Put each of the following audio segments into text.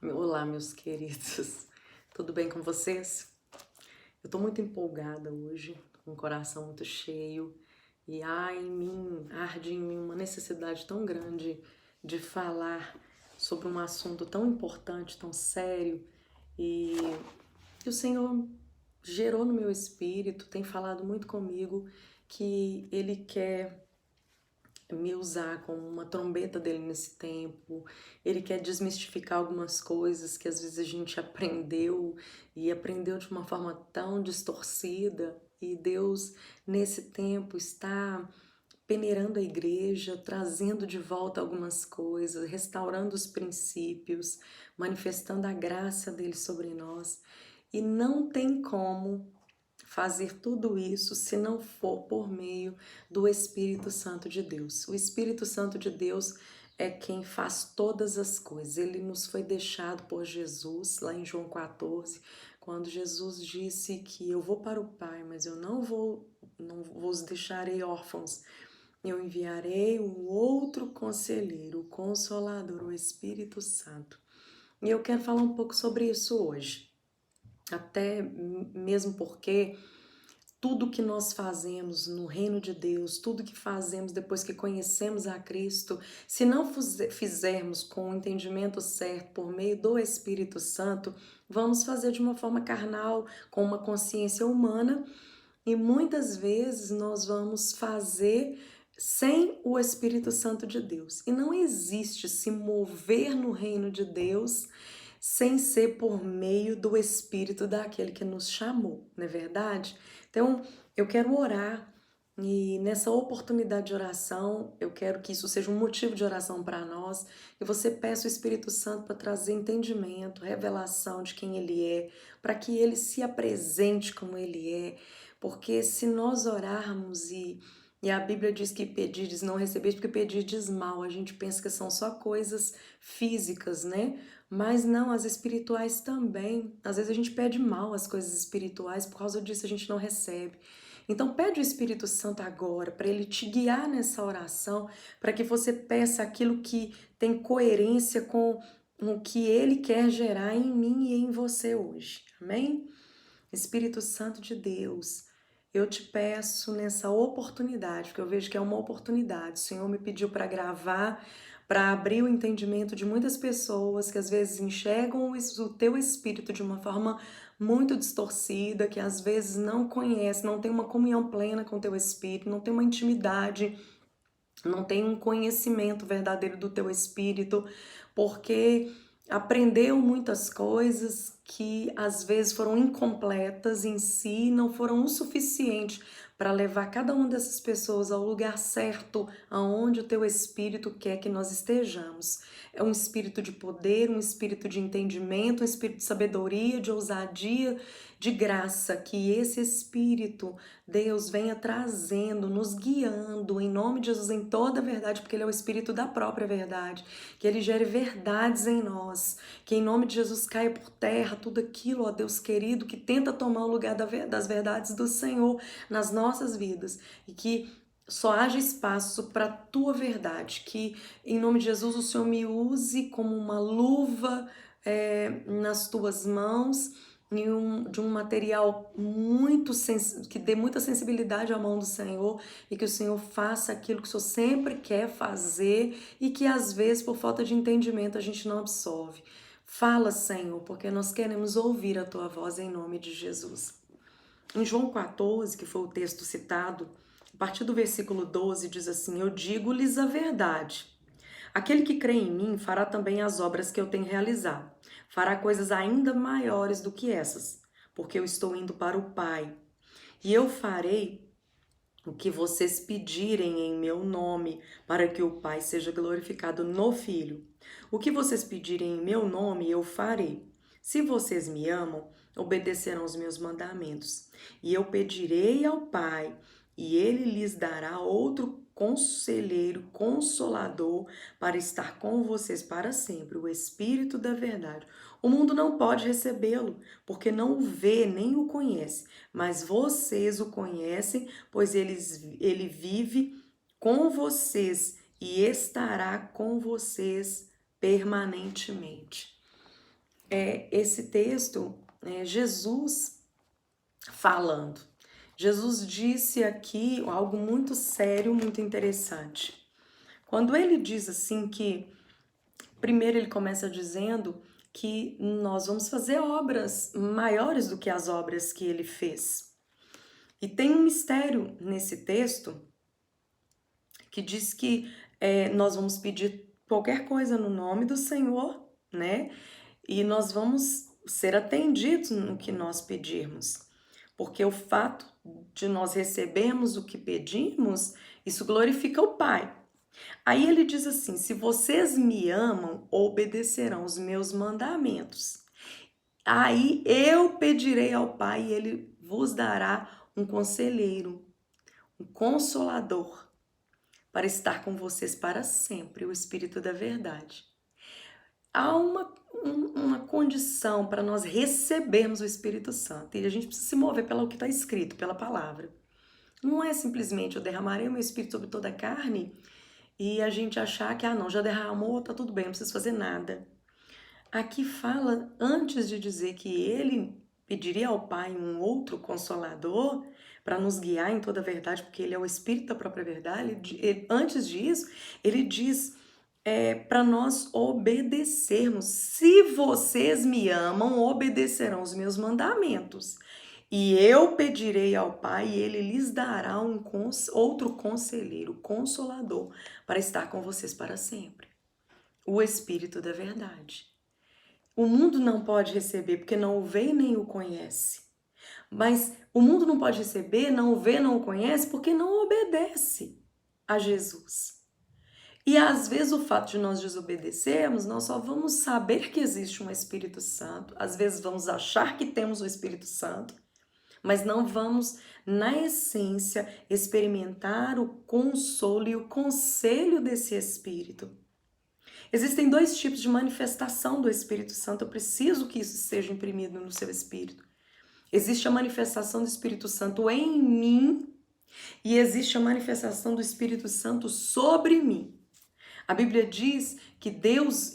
Olá, meus queridos. Tudo bem com vocês? Eu tô muito empolgada hoje, com o coração muito cheio e arde em mim uma necessidade tão grande de falar sobre um assunto tão importante, tão sério e que o Senhor gerou no meu espírito, tem falado muito comigo que Ele quer me usar como uma trombeta dele nesse tempo. Ele quer desmistificar algumas coisas que às vezes a gente aprendeu e aprendeu de uma forma tão distorcida. E Deus, nesse tempo, está peneirando a igreja, trazendo de volta algumas coisas, restaurando os princípios, manifestando a graça dele sobre nós. E não tem como fazer tudo isso se não for por meio do Espírito Santo de Deus. O Espírito Santo de Deus é quem faz todas as coisas. Ele nos foi deixado por Jesus, lá em João 14, quando Jesus disse que eu vou para o Pai, mas eu não vos deixarei órfãos. Eu enviarei um outro conselheiro, o Consolador, o Espírito Santo. E eu quero falar um pouco sobre isso hoje. Até mesmo porque tudo que nós fazemos no reino de Deus, tudo que fazemos depois que conhecemos a Cristo, se não fizermos com o entendimento certo por meio do Espírito Santo, vamos fazer de uma forma carnal, com uma consciência humana, e muitas vezes nós vamos fazer sem o Espírito Santo de Deus. E não existe se mover no reino de Deus sem ser por meio do Espírito daquele que nos chamou, não é verdade? Então, eu quero orar e nessa oportunidade de oração, eu quero que isso seja um motivo de oração para nós, e você peça o Espírito Santo para trazer entendimento, revelação de quem Ele é, para que Ele se apresente como Ele é, porque se nós orarmos e a Bíblia diz que pedides não recebeis porque pedides mal, a gente pensa que são só coisas físicas, né? Mas não, as espirituais também. Às vezes a gente pede mal as coisas espirituais, por causa disso a gente não recebe. Então pede o Espírito Santo agora para ele te guiar nessa oração, para que você peça aquilo que tem coerência com o que ele quer gerar em mim e em você hoje. Amém? Espírito Santo de Deus, eu te peço nessa oportunidade, porque eu vejo que é uma oportunidade. O Senhor me pediu para gravar, para abrir o entendimento de muitas pessoas que às vezes enxergam o teu espírito de uma forma muito distorcida, que às vezes não conhece, não tem uma comunhão plena com o teu espírito, não tem uma intimidade, não tem um conhecimento verdadeiro do teu espírito, porque aprendeu muitas coisas que às vezes foram incompletas em si, não foram o suficiente para levar cada uma dessas pessoas ao lugar certo, aonde o teu espírito quer que nós estejamos. É um espírito de poder, um espírito de entendimento, um espírito de sabedoria, de ousadia, de graça, que esse espírito, Deus, venha trazendo, nos guiando, em nome de Jesus, em toda a verdade, porque Ele é o Espírito da própria verdade, que Ele gere verdades em nós, que em nome de Jesus caia por terra tudo aquilo, ó Deus querido, que tenta tomar o lugar das verdades do Senhor nas nossas vidas, e que só haja espaço para a tua verdade, que em nome de Jesus o Senhor me use como uma luva nas tuas mãos, de um material que dê muita sensibilidade à mão do Senhor, e que o Senhor faça aquilo que o Senhor sempre quer fazer e que às vezes por falta de entendimento a gente não absorve. Fala, Senhor, porque nós queremos ouvir a tua voz em nome de Jesus. Em João 14, que foi o texto citado, a partir do versículo 12 diz assim: Eu digo-lhes a verdade. Aquele que crê em mim fará também as obras que eu tenho realizado. Fará coisas ainda maiores do que essas, porque eu estou indo para o Pai. E eu farei o que vocês pedirem em meu nome, para que o Pai seja glorificado no Filho. O que vocês pedirem em meu nome, eu farei. Se vocês me amam, obedecerão os meus mandamentos. E eu pedirei ao Pai, e ele lhes dará outro conselheiro, consolador, para estar com vocês para sempre, o Espírito da verdade. O mundo não pode recebê-lo, porque não o vê nem o conhece, mas vocês o conhecem, pois ele vive com vocês e estará com vocês permanentemente. esse texto é Jesus falando. Jesus disse aqui algo muito sério, muito interessante. Quando ele diz assim que, primeiro ele começa dizendo que nós vamos fazer obras maiores do que as obras que ele fez. E tem um mistério nesse texto que diz que nós vamos pedir qualquer coisa no nome do Senhor, né? E nós vamos ser atendidos no que nós pedirmos. Porque o fato de nós recebermos o que pedimos, isso glorifica o Pai. Aí ele diz assim: se vocês me amam, obedecerão os meus mandamentos. Aí eu pedirei ao Pai e ele vos dará um conselheiro, um consolador, para estar com vocês para sempre, o Espírito da Verdade. Há uma condição para nós recebermos o Espírito Santo e a gente precisa se mover pelo que está escrito, pela palavra. Não é simplesmente eu derramarei o meu Espírito sobre toda a carne e a gente achar que, não, já derramou, tá tudo bem, não preciso fazer nada. Aqui fala, antes de dizer que ele pediria ao Pai um outro consolador para nos guiar em toda a verdade, porque ele é o Espírito da própria verdade, antes disso, ele diz para nós obedecermos. Se vocês me amam, obedecerão os meus mandamentos. E eu pedirei ao Pai e ele lhes dará outro conselheiro, consolador, para estar com vocês para sempre. O Espírito da verdade. O mundo não pode receber porque não o vê nem o conhece. Mas o mundo não pode receber, não o vê, não o conhece porque não obedece a Jesus. E às vezes o fato de nós desobedecermos, nós só vamos saber que existe um Espírito Santo, às vezes vamos achar que temos o Espírito Santo, mas não vamos, na essência, experimentar o consolo e o conselho desse Espírito. Existem dois tipos de manifestação do Espírito Santo, eu preciso que isso seja imprimido no seu espírito. Existe a manifestação do Espírito Santo em mim e existe a manifestação do Espírito Santo sobre mim. A Bíblia diz que Deus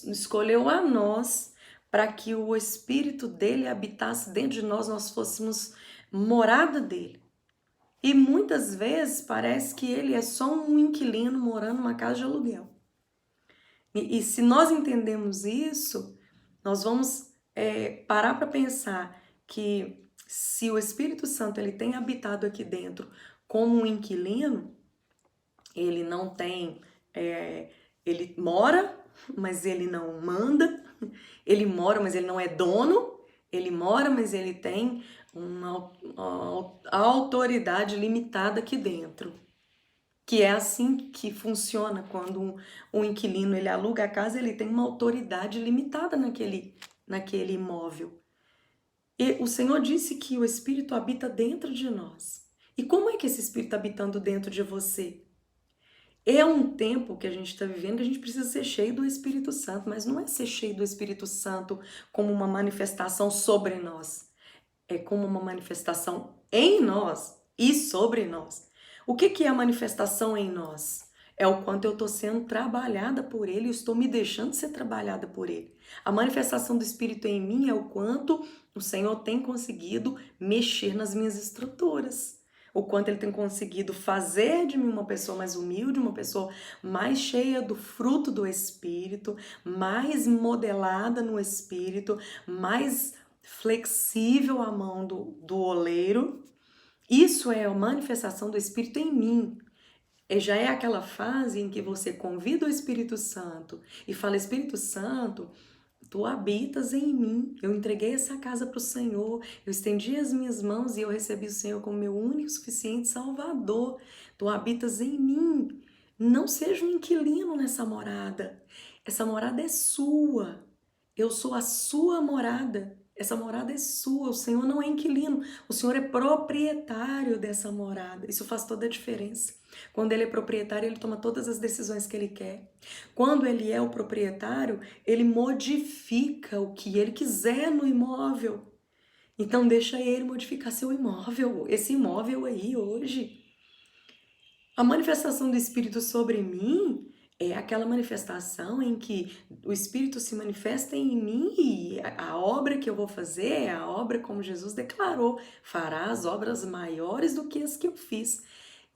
escolheu a nós para que o Espírito dele habitasse dentro de nós, nós fôssemos morada dele. E muitas vezes parece que ele é só um inquilino morando numa casa de aluguel. E se nós entendemos isso, nós vamos parar para pensar que se o Espírito Santo ele tem habitado aqui dentro como um inquilino, ele não tem... ele mora, mas ele não manda. Ele mora, mas ele não é dono. Ele mora, mas ele tem uma autoridade limitada aqui dentro. Que é assim que funciona quando um inquilino ele aluga a casa, ele tem uma autoridade limitada naquele imóvel. E o Senhor disse que o Espírito habita dentro de nós. E como é que esse Espírito está habitando dentro de você? É um tempo que a gente está vivendo que a gente precisa ser cheio do Espírito Santo, mas não é ser cheio do Espírito Santo como uma manifestação sobre nós. É como uma manifestação em nós e sobre nós. O que é a manifestação em nós? É o quanto eu estou sendo trabalhada por Ele, eu estou me deixando ser trabalhada por Ele. A manifestação do Espírito em mim é o quanto o Senhor tem conseguido mexer nas minhas estruturas. O quanto Ele tem conseguido fazer de mim uma pessoa mais humilde, uma pessoa mais cheia do fruto do Espírito, mais modelada no Espírito, mais flexível à mão do oleiro. Isso é a manifestação do Espírito em mim. Já é aquela fase em que você convida o Espírito Santo e fala: Espírito Santo, tu habitas em mim. Eu entreguei essa casa para o Senhor, eu estendi as minhas mãos e eu recebi o Senhor como meu único e suficiente Salvador. Tu habitas em mim. Não seja um inquilino nessa morada. Essa morada é sua. Eu sou a sua morada. Essa morada é sua, o Senhor não é inquilino, o Senhor é proprietário dessa morada. Isso faz toda a diferença. Quando Ele é proprietário, Ele toma todas as decisões que Ele quer. Quando Ele é o proprietário, Ele modifica o que Ele quiser no imóvel. Então deixa Ele modificar seu imóvel, esse imóvel aí hoje. A manifestação do Espírito sobre mim é aquela manifestação em que o Espírito se manifesta em mim e a obra que eu vou fazer é a obra como Jesus declarou, farás obras maiores do que as que eu fiz.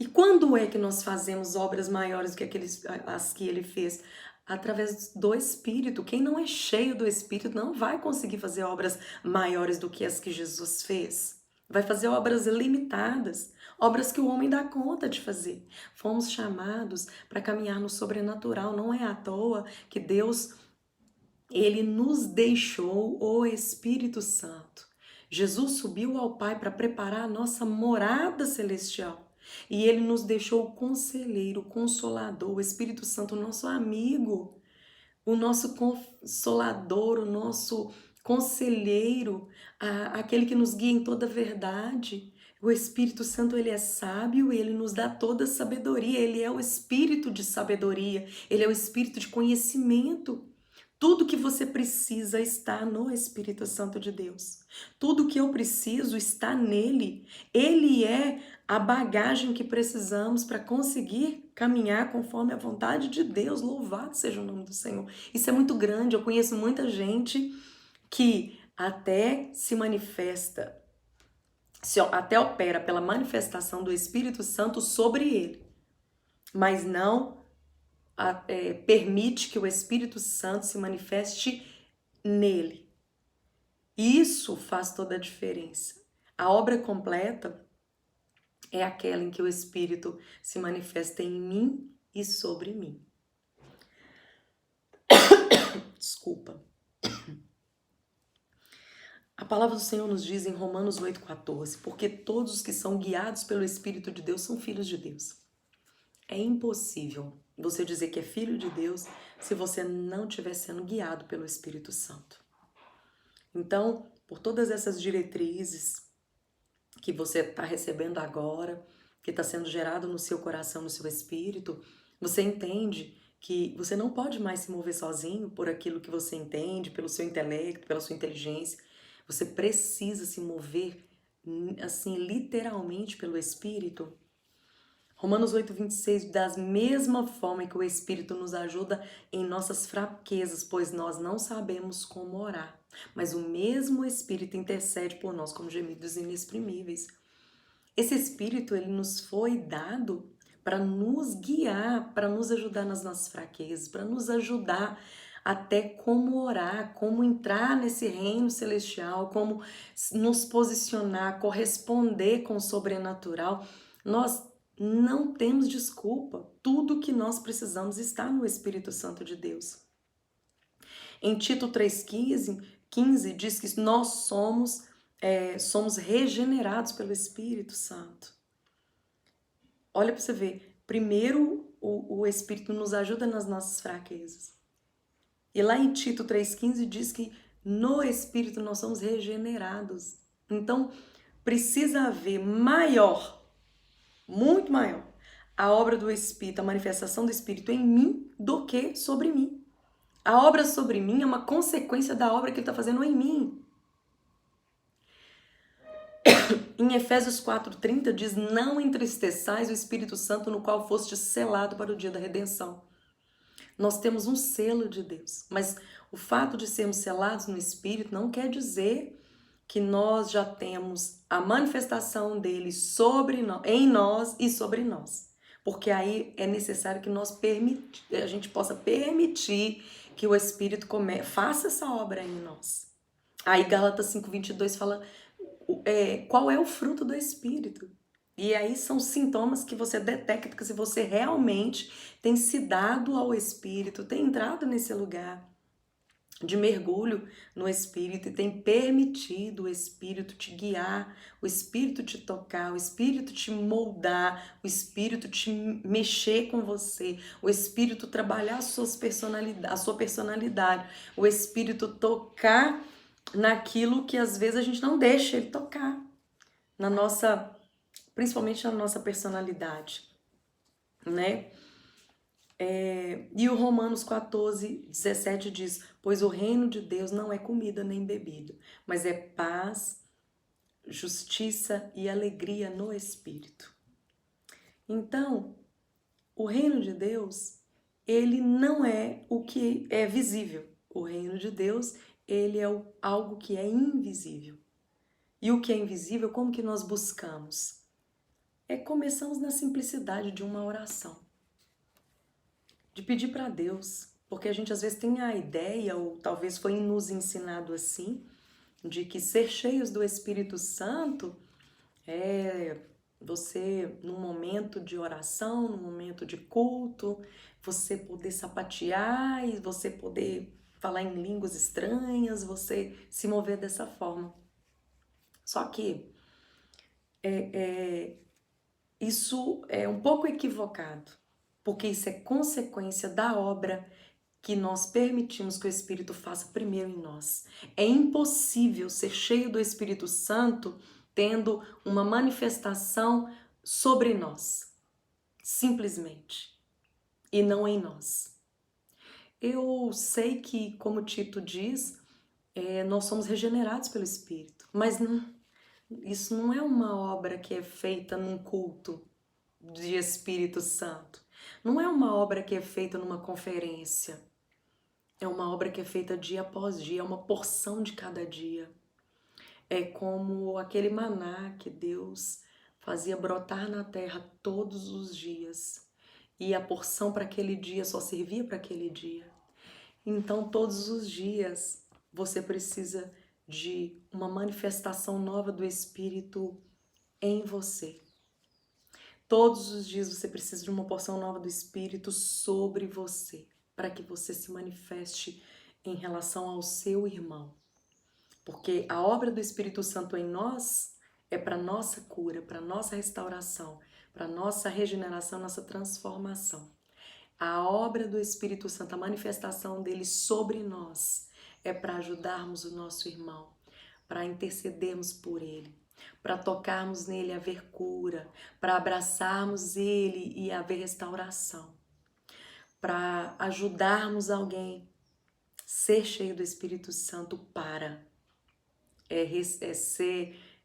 E quando é que nós fazemos obras maiores do que as que ele fez? Através do Espírito. Quem não é cheio do Espírito não vai conseguir fazer obras maiores do que as que Jesus fez. Vai fazer obras limitadas, obras que o homem dá conta de fazer. Fomos chamados para caminhar no sobrenatural. Não é à toa que Deus, ele nos deixou o Espírito Santo. Jesus subiu ao Pai para preparar a nossa morada celestial. E ele nos deixou o conselheiro, o consolador, o Espírito Santo, o nosso amigo, o nosso consolador, o nosso conselheiro, aquele que nos guia em toda a verdade. O Espírito Santo, ele é sábio e ele nos dá toda a sabedoria. Ele é o espírito de sabedoria, ele é o espírito de conhecimento. Tudo que você precisa está no Espírito Santo de Deus. Tudo que eu preciso está nele. Ele é a bagagem que precisamos para conseguir caminhar conforme a vontade de Deus. Louvado seja o nome do Senhor. Isso é muito grande. Eu conheço muita gente que até se manifesta, até opera pela manifestação do Espírito Santo sobre ele, mas não permite que o Espírito Santo se manifeste nele. Isso faz toda a diferença. A obra completa é aquela em que o Espírito se manifesta em mim e sobre mim. Desculpa. A palavra do Senhor nos diz em Romanos 8,14, porque todos os que são guiados pelo Espírito de Deus são filhos de Deus. É impossível você dizer que é filho de Deus se você não estiver sendo guiado pelo Espírito Santo. Então, por todas essas diretrizes que você está recebendo agora, que está sendo gerado no seu coração, no seu espírito, você entende que você não pode mais se mover sozinho por aquilo que você entende, pelo seu intelecto, pela sua inteligência. Você precisa se mover, assim, literalmente pelo Espírito. Romanos 8,26, da mesma forma que o Espírito nos ajuda em nossas fraquezas, pois nós não sabemos como orar, mas o mesmo Espírito intercede por nós com gemidos inexprimíveis. Esse Espírito, ele nos foi dado para nos guiar, para nos ajudar nas nossas fraquezas, para nos ajudar até como orar, como entrar nesse reino celestial, como nos posicionar, corresponder com o sobrenatural. Nós não temos desculpa. Tudo que nós precisamos está no Espírito Santo de Deus. Em Tito 3,15 diz que nós somos regenerados pelo Espírito Santo. Olha para você ver. Primeiro, o Espírito nos ajuda nas nossas fraquezas. E lá em Tito 3,15 diz que no Espírito nós somos regenerados. Então, precisa haver muito maior, a obra do Espírito, a manifestação do Espírito em mim do que sobre mim. A obra sobre mim é uma consequência da obra que ele está fazendo em mim. Em Efésios 4,30 diz, não entristeçais o Espírito Santo no qual foste selado para o dia da redenção. Nós temos um selo de Deus, mas o fato de sermos selados no Espírito não quer dizer que nós já temos a manifestação dele em nós e sobre nós. Porque aí é necessário que a gente possa permitir que o Espírito faça essa obra em nós. Aí Gálatas 5,22 fala qual é o fruto do Espírito. E aí são sintomas que você detecta que se você realmente tem se dado ao Espírito, tem entrado nesse lugar de mergulho no Espírito e tem permitido o Espírito te guiar, o Espírito te tocar, o Espírito te moldar, o Espírito te mexer com você, o Espírito trabalhar a sua personalidade, o Espírito tocar naquilo que às vezes a gente não deixa ele tocar, principalmente na nossa personalidade, né? E o Romanos 14,17 diz, pois o reino de Deus não é comida nem bebida, mas é paz, justiça e alegria no Espírito. Então, o reino de Deus, ele não é o que é visível. O reino de Deus, ele é algo que é invisível. E o que é invisível, como que nós buscamos? Começamos na simplicidade de uma oração, de pedir para Deus, porque a gente às vezes tem a ideia, ou talvez foi nos ensinado assim, de que ser cheios do Espírito Santo é você, num momento de oração, num momento de culto, você poder sapatear e você poder falar em línguas estranhas, você se mover dessa forma. Só que isso é um pouco equivocado, porque isso é consequência da obra que nós permitimos que o Espírito faça primeiro em nós. É impossível ser cheio do Espírito Santo tendo uma manifestação sobre nós, simplesmente, e não em nós. Eu sei que, como Tito diz, nós somos regenerados pelo Espírito, mas isso não é uma obra que é feita num culto de Espírito Santo. Não é uma obra que é feita numa conferência. É uma obra que é feita dia após dia, é uma porção de cada dia. É como aquele maná que Deus fazia brotar na terra todos os dias. E a porção para aquele dia só servia para aquele dia. Então, todos os dias, você precisa de uma manifestação nova do Espírito em você. Todos os dias você precisa de uma porção nova do Espírito sobre você, para que você se manifeste em relação ao seu irmão. Porque a obra do Espírito Santo em nós é para nossa cura, para nossa restauração, para nossa regeneração, nossa transformação. A obra do Espírito Santo, a manifestação dele sobre nós, é para ajudarmos o nosso irmão, para intercedermos por ele, para tocarmos nele e haver cura, para abraçarmos ele e haver restauração, para ajudarmos alguém. Ser cheio do Espírito Santo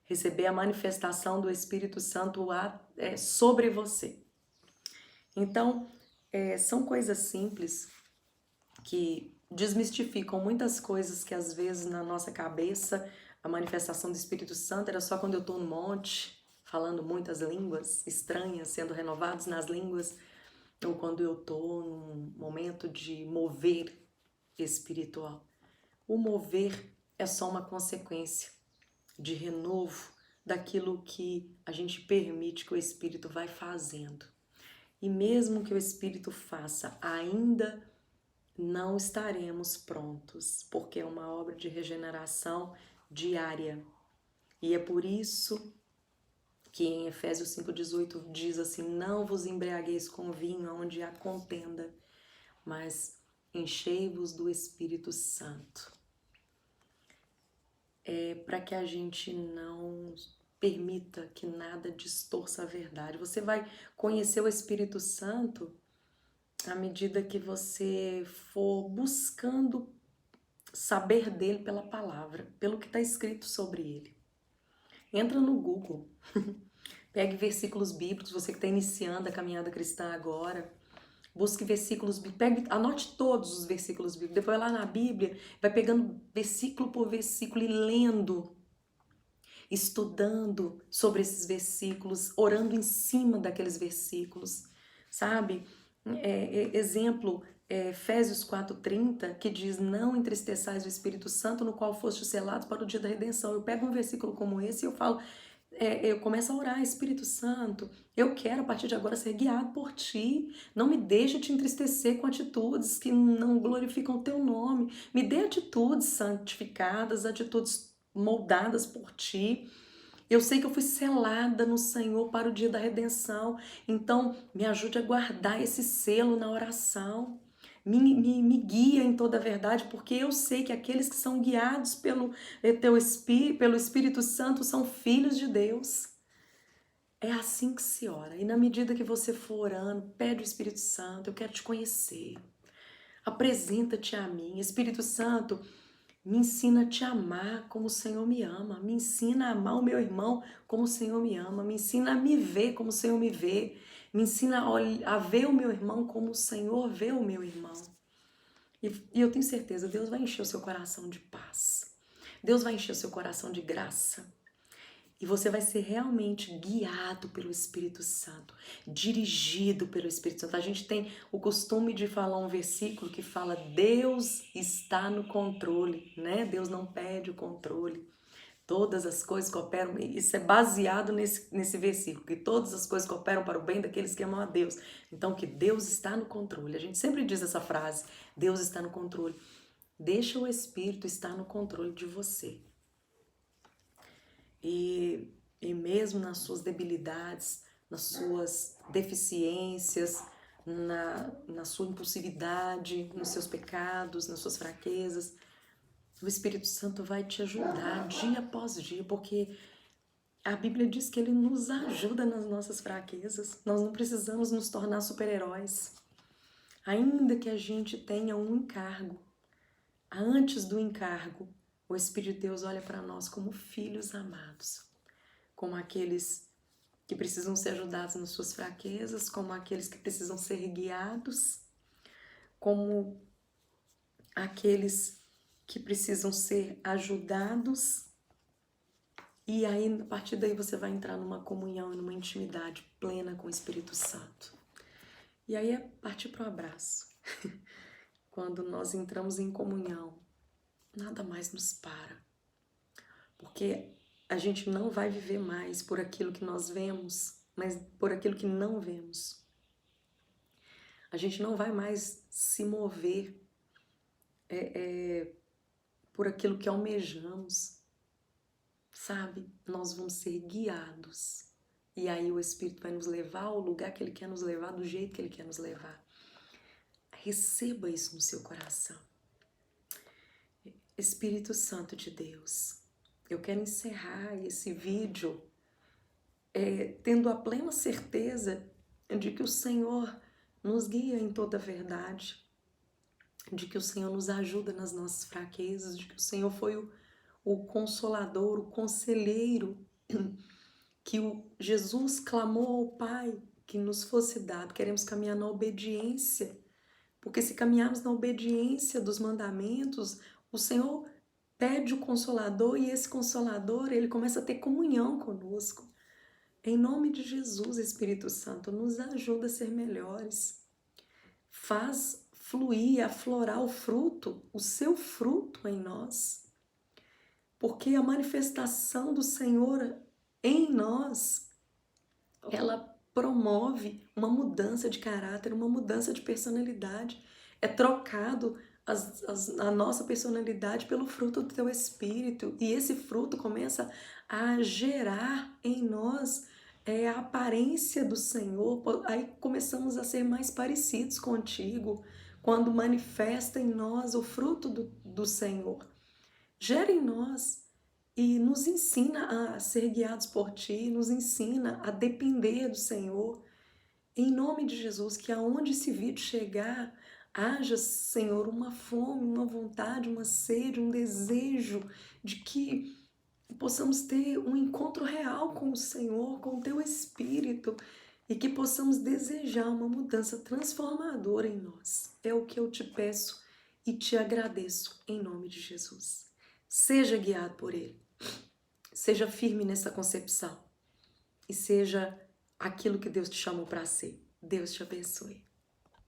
receber a manifestação do Espírito Santo sobre você. Então, são coisas simples que desmistificam muitas coisas que às vezes na nossa cabeça a manifestação do Espírito Santo era só quando eu estou no monte, falando muitas línguas estranhas, sendo renovados nas línguas, ou quando eu estou num momento de mover espiritual. O mover é só uma consequência de renovo daquilo que a gente permite que o Espírito vai fazendo. E mesmo que o Espírito faça, ainda não estaremos prontos, porque é uma obra de regeneração diária. E é por isso que em Efésios 5,18 diz assim: não vos embriagueis com vinho onde há contenda, mas enchei-vos do Espírito Santo. Para que a gente não permita que nada distorça a verdade. Você vai conhecer o Espírito Santo à medida que você for buscando saber dele pela palavra, pelo que está escrito sobre ele. Entra no Google, pegue versículos bíblicos, você que está iniciando a caminhada cristã agora, busque versículos bíblicos, anote todos os versículos bíblicos, depois vai lá na Bíblia, vai pegando versículo por versículo e lendo, estudando sobre esses versículos, orando em cima daqueles versículos, sabe? Exemplo, Efésios 4,30, que diz: não entristeçais o Espírito Santo, no qual fostes selados para o dia da redenção. Eu pego um versículo como esse e eu falo, eu começo a orar: Espírito Santo, eu quero a partir de agora ser guiado por Ti, não me deixe te entristecer com atitudes que não glorificam o Teu nome, me dê atitudes santificadas, atitudes moldadas por Ti. Eu sei que eu fui selada no Senhor para o dia da redenção, então me ajude a guardar esse selo na oração. Me guia em toda a verdade, porque eu sei que aqueles que são guiados pelo Espírito Santo são filhos de Deus. É assim que se ora. E na medida que você for orando, pede o Espírito Santo: eu quero te conhecer. Apresenta-te a mim. Espírito Santo, me ensina a te amar como o Senhor me ama. Me ensina a amar o meu irmão como o Senhor me ama. Me ensina a me ver como o Senhor me vê. Me ensina a ver o meu irmão como o Senhor vê o meu irmão. E eu tenho certeza, Deus vai encher o seu coração de paz. Deus vai encher o seu coração de graça. E você vai ser realmente guiado pelo Espírito Santo, dirigido pelo Espírito Santo. A gente tem o costume de falar um versículo que fala: Deus está no controle, né? Deus não perde o controle. Todas as coisas cooperam, isso é baseado nesse versículo, que todas as coisas cooperam para o bem daqueles que amam a Deus. Então, que Deus está no controle. A gente sempre diz essa frase: Deus está no controle. Deixa o Espírito estar no controle de você. E mesmo nas suas debilidades, nas suas deficiências, na sua impulsividade, nos seus pecados, nas suas fraquezas, o Espírito Santo vai te ajudar dia após dia, porque a Bíblia diz que Ele nos ajuda nas nossas fraquezas. Nós não precisamos nos tornar super-heróis. Ainda que a gente tenha um encargo, antes do encargo, o Espírito de Deus olha para nós como filhos amados, como aqueles que precisam ser ajudados nas suas fraquezas, como aqueles que precisam ser guiados, como aqueles que precisam ser ajudados. E aí, a partir daí, você vai entrar numa comunhão e numa intimidade plena com o Espírito Santo. E aí é partir para o abraço. Quando nós entramos em comunhão, nada mais nos para. Porque a gente não vai viver mais por aquilo que nós vemos, mas por aquilo que não vemos. A gente não vai mais se mover por aquilo que almejamos, sabe? Nós vamos ser guiados. E aí o Espírito vai nos levar ao lugar que Ele quer nos levar, do jeito que Ele quer nos levar. Receba isso no seu coração. Espírito Santo de Deus, eu quero encerrar esse vídeo tendo a plena certeza de que o Senhor nos guia em toda a verdade, de que o Senhor nos ajuda nas nossas fraquezas, de que o Senhor foi o consolador, o conselheiro, que Jesus clamou ao Pai que nos fosse dado. Queremos caminhar na obediência, porque se caminharmos na obediência dos mandamentos, o Senhor pede o Consolador e esse Consolador, ele começa a ter comunhão conosco. Em nome de Jesus, Espírito Santo, nos ajuda a ser melhores. Faz fluir, aflorar o fruto, o seu fruto em nós. Porque a manifestação do Senhor em nós, ela promove uma mudança de caráter, uma mudança de personalidade. É trocado a nossa personalidade pelo fruto do teu Espírito. E esse fruto começa a gerar em nós a aparência do Senhor. Aí começamos a ser mais parecidos contigo, quando manifesta em nós o fruto do Senhor. Gera em nós e nos ensina a ser guiados por Ti, nos ensina a depender do Senhor. Em nome de Jesus, que aonde esse vídeo chegar, haja, Senhor, uma fome, uma vontade, uma sede, um desejo de que possamos ter um encontro real com o Senhor, com o Teu Espírito, e que possamos desejar uma mudança transformadora em nós. É o que eu te peço e te agradeço em nome de Jesus. Seja guiado por Ele. Seja firme nessa concepção e seja aquilo que Deus te chamou para ser. Deus te abençoe.